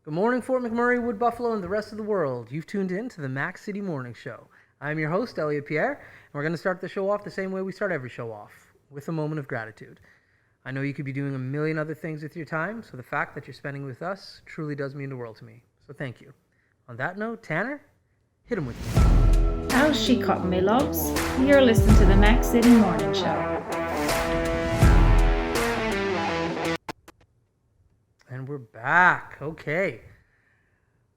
Good morning, Fort McMurray, Wood Buffalo, and the rest of the world. You've tuned in to the Mac City Morning Show. I'm your host, Elliot Pierre, and we're going to start the show off the same way we start every show off, with a moment of gratitude. I know you could be doing a million other things with your time, so the fact that you're spending with us truly does mean the world to me. So thank you. On that note, Tanner, hit him with me. How's she cotton, me loves? You're listening to the Mac City Morning Show. And we're back. Okay.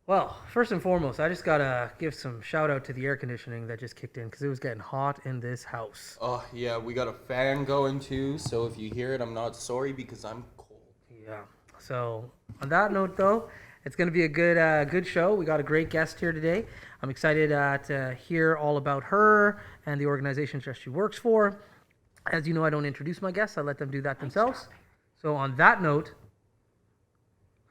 Well, first and foremost, I just got to give some shout out to the air conditioning that just kicked in because it was getting hot in this house. Oh, yeah, we got a fan going too, so if you hear it, I'm not sorry because I'm cold. Yeah. So, on that note, though, it's going to be a good show. We got a great guest here today. I'm excited to hear all about her and the organization that she works for. As you know, I don't introduce my guests. I let them do that themselves. So, on that note,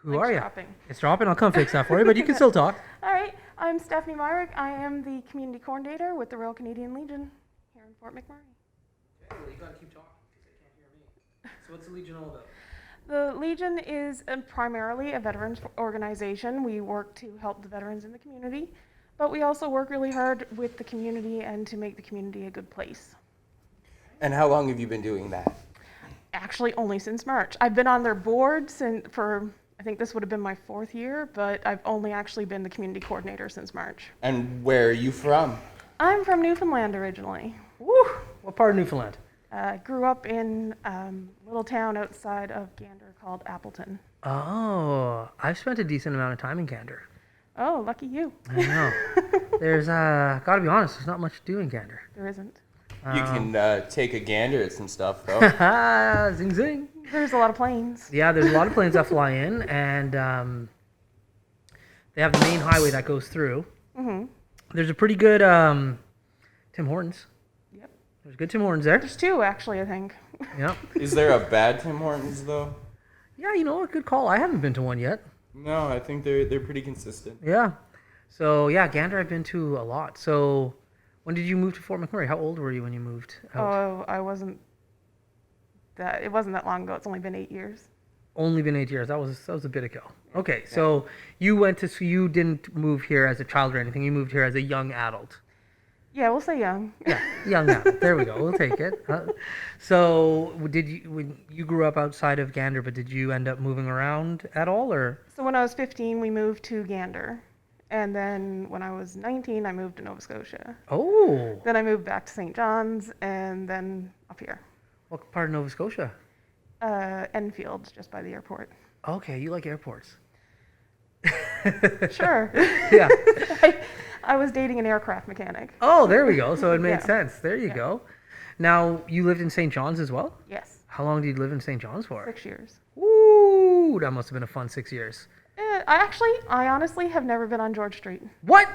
who are you? It's dropping. I'll come fix that for you, but you can still talk. All right. I'm Stephanie Myrick. I am the community coordinator with the Royal Canadian Legion here in Fort McMurray. Okay, well, you got to keep talking because they can't hear me. So what's the Legion all about? The Legion is primarily a veterans organization. We work to help the veterans in the community, but we also work really hard with the community and to make the community a good place. And how long have you been doing that? Actually, only since March. I've been on their board for I think this would have been my 4th year, but I've only actually been the community coordinator since March. And where are you from? I'm from Newfoundland originally. Woo! What part of Newfoundland? Grew up in a little town outside of Gander called Appleton. Oh, I've spent a decent amount of time in Gander. Oh, lucky you. I know. There's, got to be honest, there's not much to do in Gander. There isn't. You can take a gander at some stuff, though. Zing, zing. There's a lot of planes. Yeah, there's a lot of planes that fly in, and they have the main highway that goes through. Mm-hmm. There's a pretty good Tim Hortons. Yep. There's good Tim Hortons there. There's 2, actually, I think. Yep. Is there a bad Tim Hortons, though? Yeah, you know what? Good call. I haven't been to one yet. No, I think they're pretty consistent. Yeah. So, yeah, Gander I've been to a lot. So, when did you move to Fort McMurray? How old were you when you moved out? Oh, it wasn't that long ago. It's only been 8 years. Only been 8 years. That was a bit ago. Okay, so you didn't move here as a child or anything. You moved here as a young adult. Yeah, we'll say young. Yeah, young adult. There we go. We'll take it. So when you grew up outside of Gander, but did you end up moving around at all, or? So when I was 15, we moved to Gander. And then when I was 19, I moved to Nova Scotia. Oh. Then I moved back to St. John's and then up here. What part of Nova Scotia? Enfield, just by the airport. Okay, you like airports. Sure. Yeah. I was dating an aircraft mechanic. Oh, there we go. So it made sense. There you Yeah. go. Now, you lived in St. John's as well? Yes. How long did you live in St. John's for? 6 years. Ooh, that must have been a fun 6 years. I honestly have never been on George Street. What?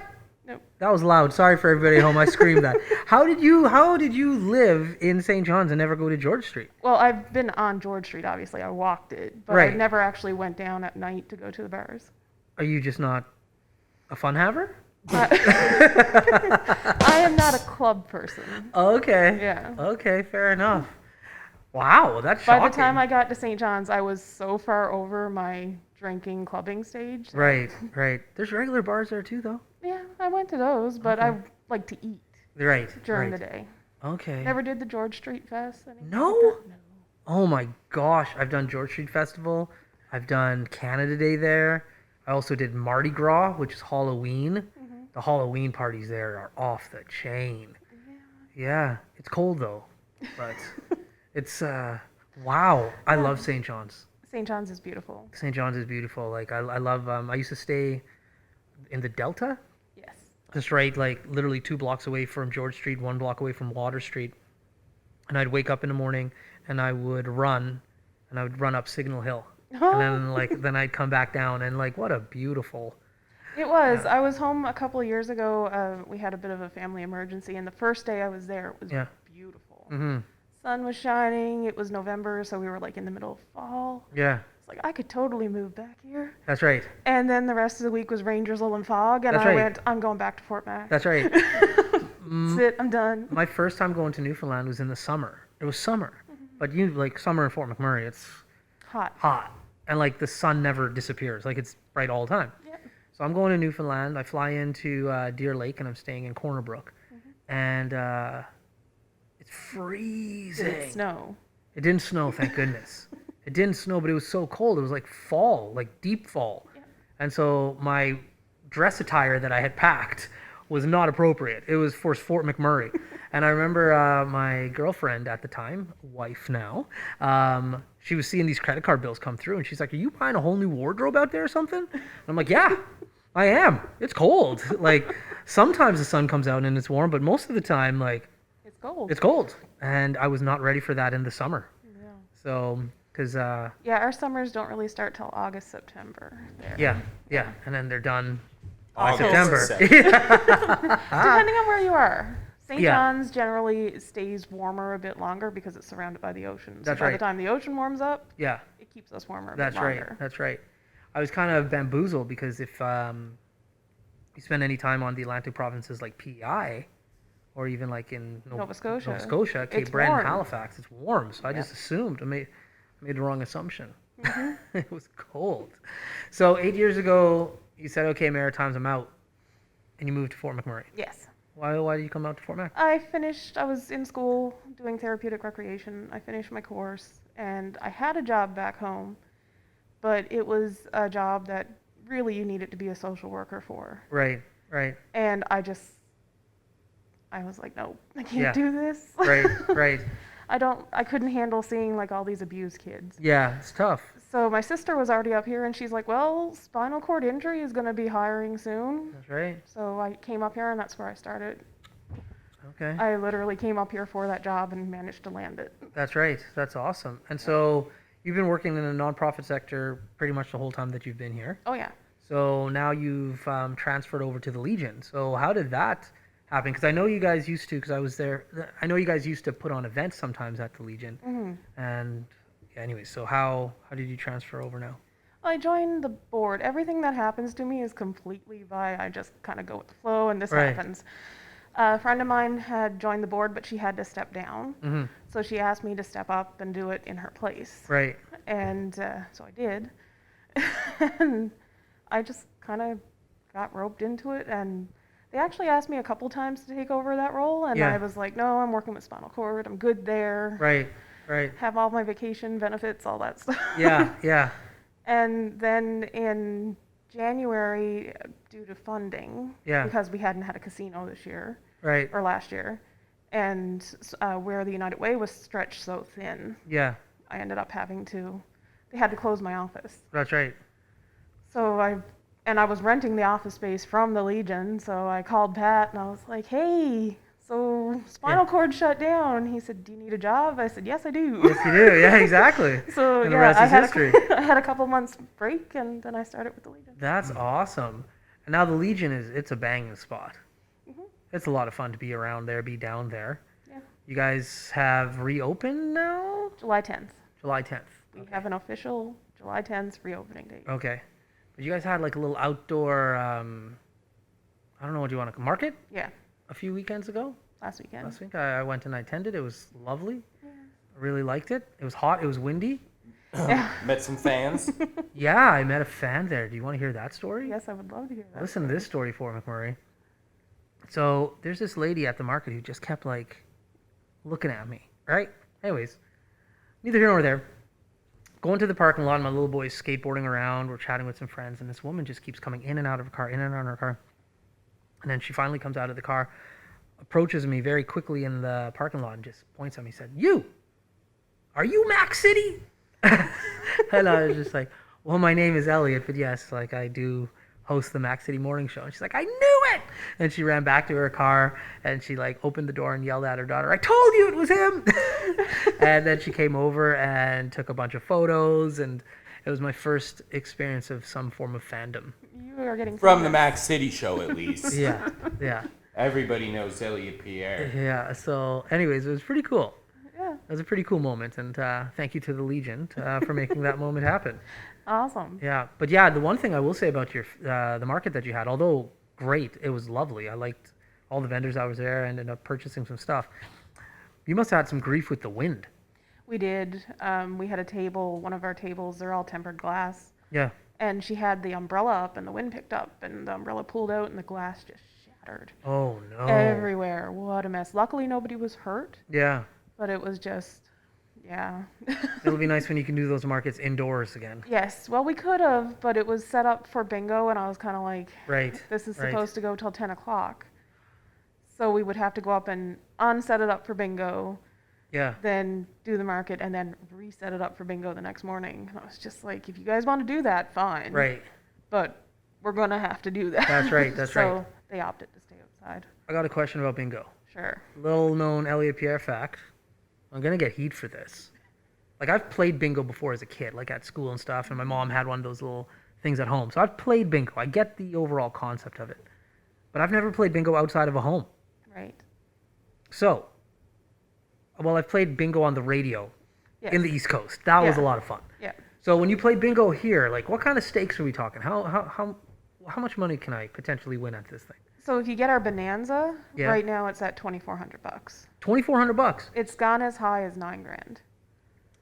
Nope. That was loud. Sorry for everybody at home. I screamed that. How did you live in St. John's and never go to George Street? Well, I've been on George Street, obviously. I walked it, but Right. I never actually went down at night to go to the bars. Are you just not a fun haver? I am not a club person. Okay. Yeah. Okay, fair enough. Wow, that's shocking. By the time I got to St. John's, I was so far over my drinking clubbing stage. Right. There's regular bars there too, though. Yeah, I went to those, but I like to eat Right. during the day. Okay. Never did the George Street Fest. Anything No? like that? No. Oh my gosh, I've done George Street Festival. I've done Canada Day there. I also did Mardi Gras, which is Halloween. Mm-hmm. The Halloween parties there are off the chain. Yeah, it's cold though, but it's wow. I love St. John's. St. John's is beautiful. St. John's is beautiful. Like I love. I used to stay in the Delta, Yes. just right, like literally 2 blocks away from George Street, 1 block away from Water Street, and I'd wake up in the morning and I would run up Signal Hill, and then I'd come back down, and like what a beautiful. It was. I was home a couple of years ago. We had a bit of a family emergency, and the first day I was there, it was beautiful. Mm-hmm. Sun was shining. It was November, so we were like in the middle of fall. Yeah, It's like I could totally move back here. that's right. And then the rest of the week was rain, drizzle, and fog, and That's I right. went, I'm going back to Fort Mac. That's right. That's it. I'm done. My first time going to Newfoundland was in the summer. It was summer, but you like summer in Fort McMurray. It's Hot. hot. and like the sun never disappears. Like it's bright all the time. Yep. So I'm going to Newfoundland. I fly into Deer Lake, and I'm staying in Corner Brook, and it's freezing. Did it snow? It didn't snow, thank goodness. It didn't snow, but it was so cold. It was like fall, like deep fall. Yeah. And so my dress attire that I had packed was not appropriate. It was for Fort McMurray. And I remember my girlfriend at the time, wife now, she was seeing these credit card bills come through, and she's like, "Are you buying a whole new wardrobe out there or something?" And I'm like, "Yeah, I am. It's cold. Like sometimes the sun comes out and it's warm, but most of the time, like It's cold. it's cold." And I was not ready for that in the summer. Yeah. So, because Yeah, our summers don't really start till August, September. There. yeah, and then they're done by August, September. September. Depending on where you are. St. Yeah. John's generally stays warmer a bit longer because it's surrounded by the ocean. So That's by right. the time the ocean warms up, Yeah, it keeps us warmer a that's bit right. longer. That's right. I was kind of bamboozled because if you spend any time on the Atlantic provinces like PEI, or even like in Nova Scotia. Cape It's Breton, warm. Halifax, it's warm. So I Yeah. just assumed I made the wrong assumption. Mm-hmm. It was cold. So 8 years ago, you said, "Okay, Maritimes, I'm out," and you moved to Fort McMurray. Yes. Why did you come out to Fort Mac? I was in school doing therapeutic recreation. I finished my course and I had a job back home, but it was a job that really you needed to be a social worker for. Right. And I was like, no, I can't Yeah. do this. Right. I couldn't handle seeing like all these abused kids. Yeah, it's tough. So my sister was already up here and she's like, well, spinal cord injury is going to be hiring soon. That's right. So I came up here and that's where I started. Okay. I literally came up here for that job and managed to land it. That's right. That's awesome. And so you've been working in the nonprofit sector pretty much the whole time that you've been here. Oh yeah. So now you've transferred over to the Legion. So how did that happen? Because I know you guys used to, because I was there, I know you guys used to put on events sometimes at the Legion. And yeah, anyway, so how did you transfer over now? I joined the board. Everything that happens to me is completely I just kind of go with the flow and this Right. happens. A friend of mine had joined the board, but she had to step down. Mm-hmm. So she asked me to step up and do it in her place. Right. And so I did. And I just kind of got roped into it. And they actually asked me a couple times to take over that role. And Yeah. I was like, no, I'm working with spinal cord. I'm good there. Right. Have all my vacation benefits, all that stuff. Yeah. And then in January, due to funding, Yeah. because we hadn't had a casino this year Right. or last year, and where the United Way was stretched so thin, Yeah. I ended up they had to close my office. That's right. So I was renting the office space from the Legion, so I called Pat and I was like, hey, so spinal cord shut down. He said, do you need a job? I said, yes, I do. Yes, you do. Yeah, exactly. So And the yeah, rest I is had, history. I had a couple months break and then I started with the Legion. That's awesome. And now the Legion it's a banging spot. Mhm. It's a lot of fun to be around there, be down there. Yeah. You guys have reopened now? July 10th. July 10th. We have an official July 10th reopening date. Okay. But you guys had like a little outdoor, I don't know what you want to market Yeah, a few weekends ago. last weekend. Last week I went and I attended. It was lovely. I really liked it. It was hot. It was windy. Yeah. Met some fans. Yeah, I met a fan there. Do you want to hear that story? Yes, I would love to hear that. Listen to this story for McMurray. So there's this lady at the market who just kept like looking at me, right? Anyways, neither here nor there. Going to the parking lot, my little boy's skateboarding around. We're chatting with some friends, and this woman just keeps coming in and out of her car, in and out of her car. And then she finally comes out of the car, approaches me very quickly in the parking lot, and just points at me, said, are you Mac City? And I was just like, well, my name is Elliot, but yes, like I do host the Mac City Morning Show. And she's like, I knew it! And she ran back to her car, and she like opened the door and yelled at her daughter, I told you it was him! And then she came over and took a bunch of photos, and it was my first experience of some form of fandom. You are getting From the famous. Mac City show, at least. Yeah. Everybody knows Elliot Pierre. Yeah, so anyways, it was pretty cool. Yeah, It was a pretty cool moment, and thank you to the Legion for making that moment happen. awesome. Yeah, but yeah, the one thing I will say about your the market that you had, although great, it was lovely. I liked all the vendors that was there. I ended up purchasing some stuff. You must have had some grief with the wind. We did. We had a table, one of our tables, they're all tempered glass. Yeah. And she had the umbrella up and the wind picked up and the umbrella pulled out and the glass just shattered Oh no. everywhere. What a mess. Luckily, nobody was hurt, Yeah. but it was just, yeah. It'll be nice when you can do those markets indoors again. Yes, well, we could have, but it was set up for bingo, and I was kind of like, Right. this is Right. supposed to go till 10 o'clock. So we would have to go up and unset it up for bingo, Yeah. then do the market, and then reset it up for bingo the next morning. And I was just like, if you guys want to do that, fine. Right. But we're going to have to do that. That's right. That's right. So they opted to stay outside. I got a question about bingo. Sure. Little known Elliot Pierre fact. I'm gonna get heat for this. Like I've played bingo before as a kid, like at school and stuff, and my mom had one of those little things at home. So I've played bingo. I get the overall concept of it. But I've never played bingo outside of a home. Right. So, well, I've played bingo on the radio Yes. in the East Coast. That was a Yeah. lot of fun. Yeah. So when you play bingo here, like what kind of stakes are we talking? How much money can I potentially win at this thing? So if you get our Bonanza, Yeah. right now it's at $2,400. $2,400. It's gone as high as $9,000.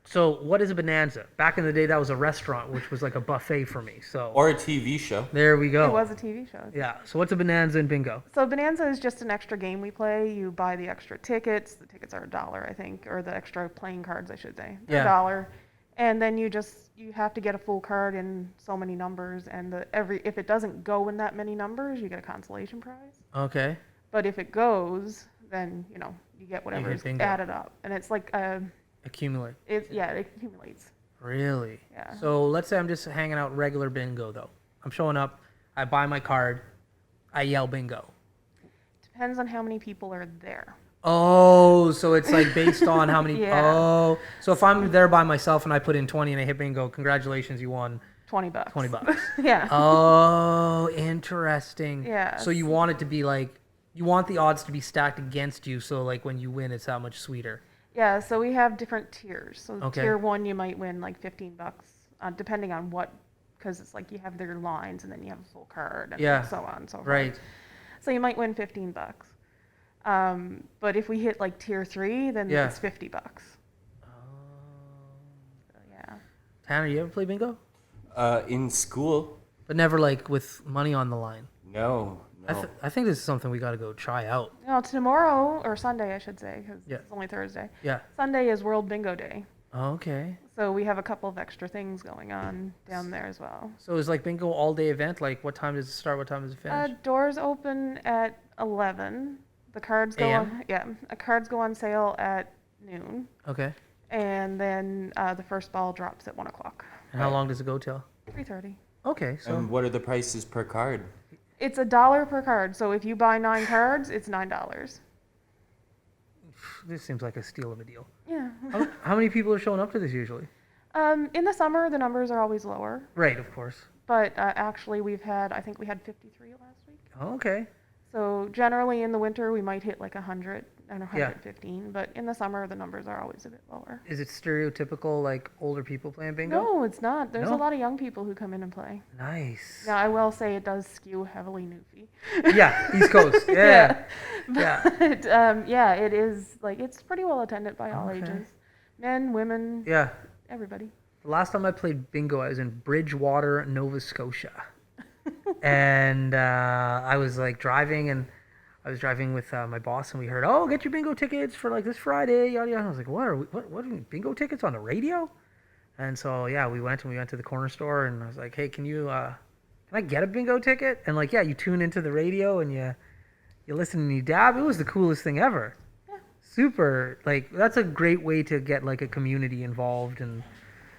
So what is a bonanza? Back in the day, that was a restaurant, which was like a buffet for me. So Or a TV show. there we go. It was a TV show. Yeah. So what's a bonanza in bingo? So Bonanza is just an extra game we play. You buy the extra tickets. The tickets are $1, I think, or the extra playing cards, I should say. They're Yeah. $1. And then you have to get a full card in so many numbers, and if it doesn't go in that many numbers, you get a consolation prize. Okay. But if it goes, then you get whatever's bingo. added up, and it's like Accumulate. it accumulates. Really? Yeah. So let's say I'm just hanging out regular bingo though. I'm showing up. I buy my card. I yell bingo. Depends on how many people are there. Oh, so it's like based on how many. Yeah. Oh, so if I'm there by myself and I put in 20 and I hit bingo, congratulations, you won $20. $20. Yeah. Oh, interesting. Yeah. So you want it to be like, you want the odds to be stacked against you, so like when you win, it's that much sweeter. Yeah, so we have different tiers. So Okay. tier 1, you might win like $15, depending on what, because it's like you have their lines and then you have a full card and Yeah. so on and so forth. Right. So you might win $15. But if we hit like tier 3, then Yeah. it's $50. Oh. So, yeah. Tanner, you ever play bingo? In school, But never like with money on the line. no. I think this is something we got to go try out. No, tomorrow, or Sunday, I should say, because Yeah. it's only Thursday. Yeah. Sunday is World Bingo Day. Okay. So we have a couple of extra things going on down there as well. So is like bingo all day event? Like what time does it start? What time does it finish? Doors open at 11. The cards go AM? on. Yeah, cards go on sale at noon, Okay. and then the first ball drops at 1 o'clock. And how long does it go till? 3:30. Okay. So And what are the prices per card? It's $1 per card. So if you buy 9 cards, it's $9. this seems like a steal of a deal. Yeah. How many people are showing up to this usually? In the summer, the numbers are always lower, Right, of course. but actually I think we had 53 last week. Okay. So generally in the winter we might hit like 100 and Yeah. 115, but in the summer the numbers are always a bit lower. Is it stereotypical like older people playing bingo? No, it's not. There's No? a lot of young people who come in and play. Nice. Now I will say it does skew heavily newfie. Yeah, East Coast. Yeah. Yeah. But yeah, it is like it's pretty well attended by all Okay. ages, men, women, Yeah. everybody. The last time I played bingo, I was in Bridgewater, Nova Scotia. And I was like driving, and I was driving with my boss, and we heard, "Oh, get your bingo tickets for like this Friday." Yada yada. I was like, "What are we? What are we, bingo tickets on the radio?" And so yeah, we went to the corner store, and I was like, "Hey, can I get a bingo ticket?" And like, yeah, you tune into the radio and you listen and you dab. It was the coolest thing ever. Yeah. Super. Like that's a great way to get like a community involved, and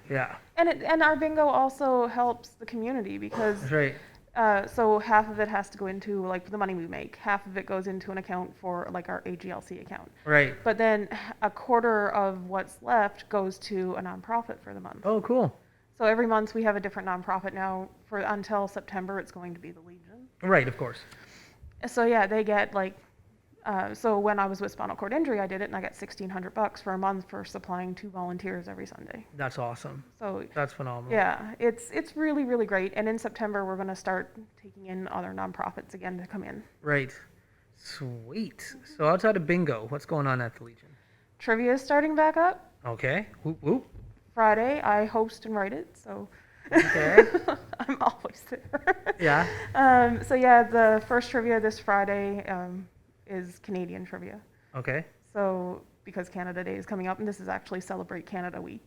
yeah, And our bingo also helps the community because that's right. so half of it has to go into like the money we make. Half of it goes into an account for like our AGLC account. Right. But then a quarter of what's left goes to a nonprofit for the month. Oh, cool. So every month we have a different nonprofit now. For until September, it's going to be the Legion. Right, of course. So yeah, they get like. So when I was with spinal cord injury, I did it, and I got $1,600 for a month for supplying 2 volunteers every Sunday. That's awesome. So That's phenomenal. yeah, it's really really great. And in September, we're going to start taking in other nonprofits again to come in. Right. Sweet. So outside of bingo, what's going on at the Legion? Trivia is starting back up. Okay. Whoop whoop. Friday, I host and write it, so Okay. I'm always there. Yeah. So yeah, the first trivia this Friday is Canadian trivia. Okay. So because Canada Day is coming up, and this is actually Celebrate Canada Week.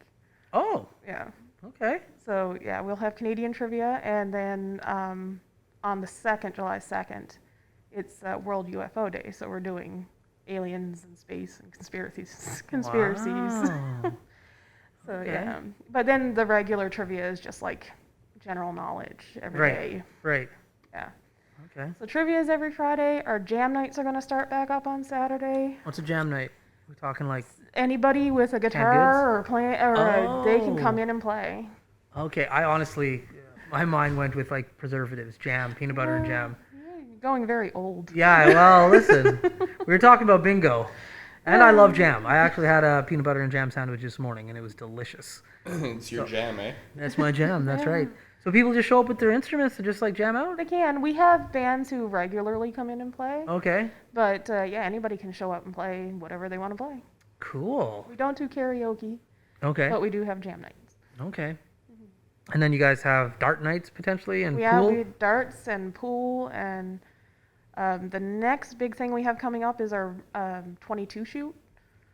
Oh. Yeah. Okay. So yeah, we'll have Canadian trivia, and then on the 2nd, July 2nd, it's World UFO Day. So we're doing aliens and space and conspiracies. Wow. So Okay. yeah, but then the regular trivia is just like general knowledge every Right. day. Right. Yeah. Okay. So trivia is every Friday. Our jam nights are going to start back up on Saturday. What's a jam night? We're talking like. Anybody with a goods? guitar or they can come Oh. in and play. Okay. I honestly, my mind went with like preservatives, jam, peanut butter and jam. You're going very old. Yeah. Well, listen, we were talking about bingo, and I love jam. I actually had a peanut butter and jam sandwich this morning, and it was delicious. It's your jam, eh? That's my jam. That's Yeah. right. So people just show up with their instruments and just like jam out. They can. We have bands who regularly come in and play. Okay. But yeah, anybody can show up and play whatever they want to play. Cool. We don't do karaoke, Okay. but we do have jam nights. Okay. And then you guys have dart nights potentially and We pool. have darts and pool, and the next big thing we have coming up is our 22 shoot.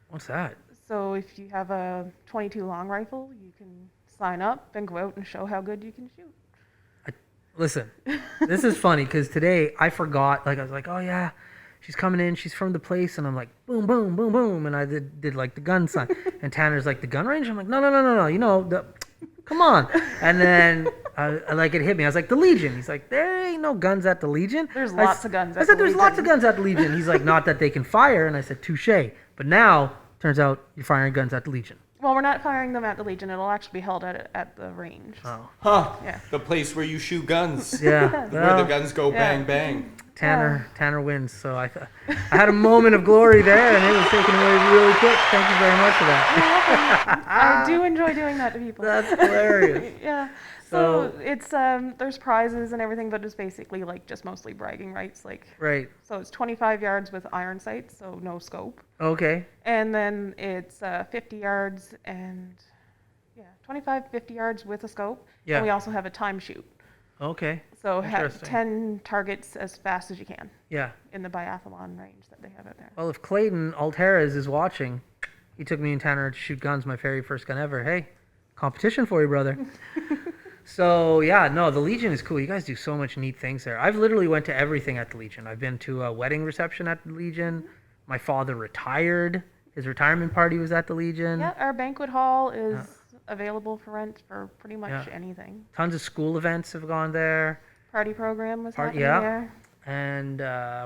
What's that? So if you have a 22 long rifle, you can sign up and go out and show how good you can shoot. Listen, this is funny because today I forgot. Like I was like, oh yeah, she's coming in. She's from the place, and I'm like, boom, boom, boom, boom, and I did like the gun sign. And Tanner's like, the gun range. I'm like, no. You know the. Come on. And then like it hit me. I was like, the Legion. He's like, there ain't no guns at the Legion. There's lots of guns I at said, the there's lots of Legion." guns at the Legion. He's like, not that they can fire. And I said, touche. But now turns out you're firing guns at the Legion. Well, we're not firing them at the Legion. It'll actually be held at the range. Oh. Huh. Yeah. The place where you shoot guns. Yeah. Where the Well, guns go Yeah. bang, bang. Tanner wins. So I had a moment of glory there, and it was taken away really quick. Thank you very much for that. I do enjoy doing that to people. That's hilarious. Yeah. So it's there's prizes and everything, but it's basically like just mostly bragging rights. Like Right. so, it's 25 yards with iron sights, so no scope, Okay. and then it's 50 yards and 25, 50 yards with a scope. Yeah. And we also have a time shoot. Okay. So have Interesting. 10 targets as fast as you can Yeah. in the biathlon range that they have out there. Well, if Clayton Alteras is watching, he took me and Tanner to shoot guns, my very first gun ever. Hey, competition for you, brother. So yeah, no, the Legion is cool. You guys do so much neat things there. I've literally went to everything at the Legion. I've been to a wedding reception at the Legion. My father retired. His retirement party was at the Legion. Yeah, our banquet hall is available for rent for pretty much Yeah. anything. Tons of school events have gone there. Party program was happening yeah. there. And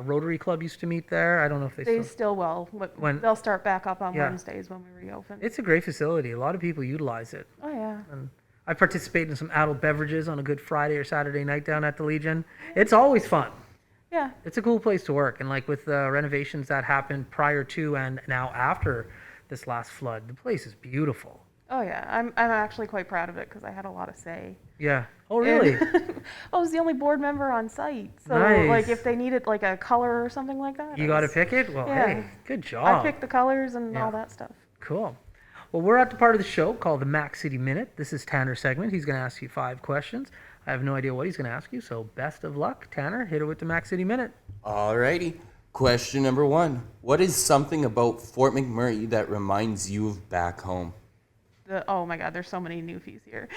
Rotary Club used to meet there. I don't know if they They still... still will. When- They'll start back up on Yeah. Wednesdays when we reopen. It's a great facility. A lot of people utilize it. Oh yeah. And I participate in some adult beverages on a good Friday or Saturday night down at the Legion. It's always fun. Yeah. It's a cool place to work. And like with the renovations that happened prior to and now after this last flood, the place is beautiful. Oh yeah. I'm actually quite proud of it because I had a lot of say. Yeah. Oh, really? And I was the only board member on site. So Nice. like if they needed like a color or something like that. You it got to was- pick it? Well, Yeah. hey, good I job. picked the colors and Yeah. all that stuff. Cool. Well, we're at the part of the show called the Mac City Minute. This is Tanner's segment. He's going to ask you 5 questions. I have no idea what he's going to ask you, so best of luck. Tanner, hit it with the Mac City Minute. Alrighty. Question number 1. What is something about Fort McMurray that reminds you of back home? Oh my God, there's so many Newfies here.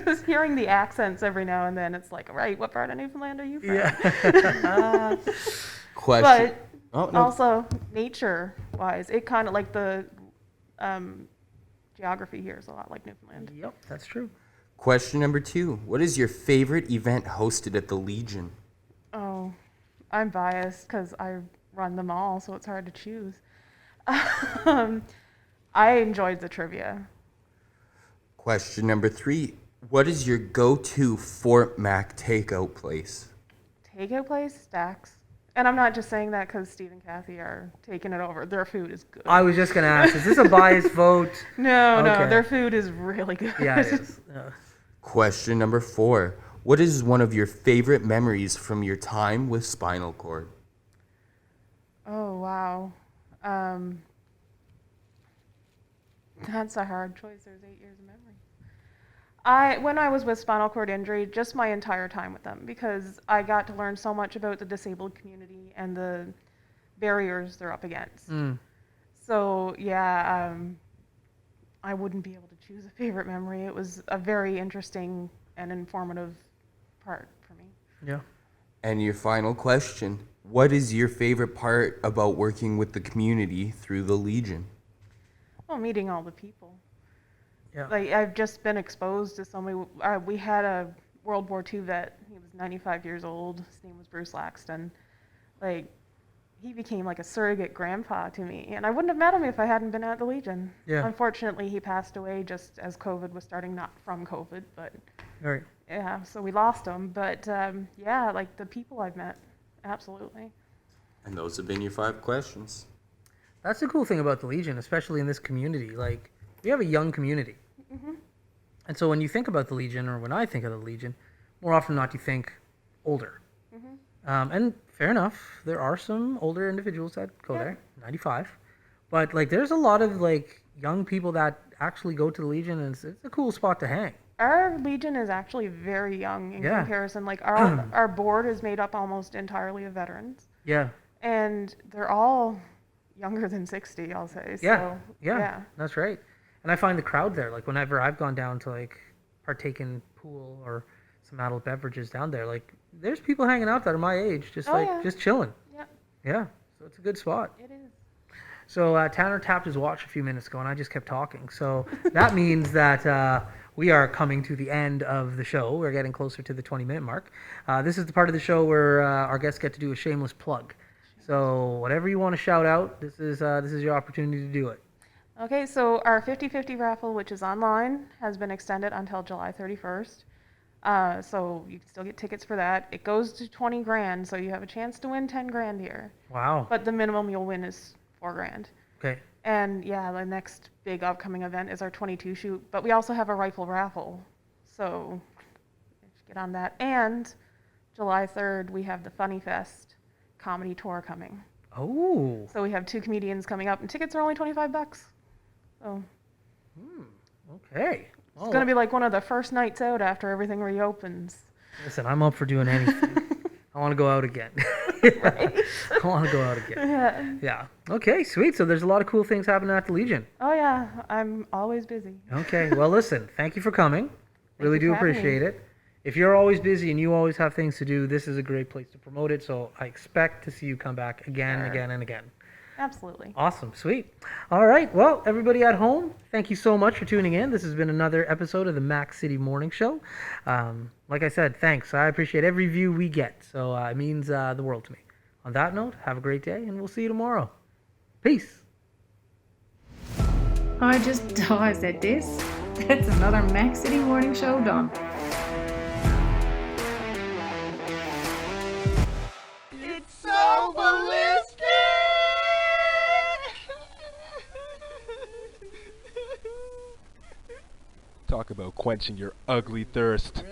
Just hearing the accents every now and then, it's like, right, what part of Newfoundland are you from? Yeah. Question. But Oh, no. also, nature-wise, it kind of like the geography here is a lot like Newfoundland. Yep, that's true. Question number 2. What is your favorite event hosted at the Legion? Oh, I'm biased because I run them all, so it's hard to choose. I enjoyed the trivia. Question number 3. What is your go-to Fort Mac takeout place? Takeout place, Stacks. And I'm not just saying that because Steve and Kathy are taking it over. Their food is good. I was just going to ask, is this a biased vote? No, Okay. their food is really good. Yeah, it is. Yeah. Question number 4. What is one of your favorite memories from your time with Spinal Cord? Oh, wow. That's a hard choice. There's 8 years of memory. When I was with spinal cord injury, just my entire time with them, because I got to learn so much about the disabled community and the barriers they're up against. Mm. So yeah, I wouldn't be able to choose a favorite memory. It was a very interesting and informative part for me. Yeah. And your final question, what is your favorite part about working with the community through the Legion? Well, meeting all the people. Yeah. Like, I've just been exposed to so many. We had a World War II vet. He was 95 years old. His name was Bruce Laxton. Like, he became like a surrogate grandpa to me, and I wouldn't have met him if I hadn't been at the Legion. Yeah. Unfortunately, he passed away just as COVID was starting, not from COVID, but Right. yeah, so we lost him. But yeah, like the people I've met, absolutely. And those have been your 5 questions. That's the cool thing about the Legion, especially in this community. Like, we have a young community. Hmm. And so when you think about the Legion, or when I think of the Legion, more often than not you think older. And fair enough, there are some older individuals that go there, 95. But like, there's a lot of like young people that actually go to the Legion, and it's a cool spot to hang. Our Legion is actually very young in Yeah. comparison. Like our board is made up almost entirely of veterans, Yeah, and they're all younger than 60, I'll say. yeah, So, yeah, that's right. And I find the crowd there, like whenever I've gone down to like partake in pool or some adult beverages down there, like there's people hanging out that are my age, just Oh, like yeah. just chilling. Yep, Yeah, so it's a good spot. it is. So Tanner tapped his watch a few minutes ago, and I just kept talking. So that means that we are coming to the end of the show. We're getting closer to the 20-minute mark. This is the part of the show where our guests get to do a shameless plug. So whatever you want to shout out, this is your opportunity to do it. Okay, so our 50/50 raffle, which is online, has been extended until July 31st. So you can still get tickets for that. It goes to 20 grand, so you have a chance to win 10 grand here. Wow. But the minimum you'll win is 4 grand. Okay. And yeah, the next big upcoming event is our 22 shoot. But we also have a rifle raffle. So get on that. And July 3rd, we have the Funny Fest comedy tour coming. Oh. So we have 2 comedians coming up, and tickets are only $25. So Okay. it's going to be like one of the first nights out after everything reopens. Listen, I'm up for doing anything. I want to go out again. I want to go out again. Yeah. Yeah. Okay, sweet. So there's a lot of cool things happening at the Legion. Oh yeah, I'm always busy. Okay. Well, listen, thank you for coming. Really you do for having me. appreciate it. If you're always busy and you always have things to do, this is a great place to promote it. So I expect to see you come back again, Sure. again, and again. Absolutely. Awesome. Sweet. All right. Well, everybody at home, thank you so much for tuning in. This has been another episode of the Mac City Morning Show. Like I said, thanks. I appreciate every view we get. So it means the world to me. On that note, have a great day, and we'll see you tomorrow. Peace. I said this. That's another Mac City Morning Show done. It's so ballistic! Talk about quenching your ugly thirst.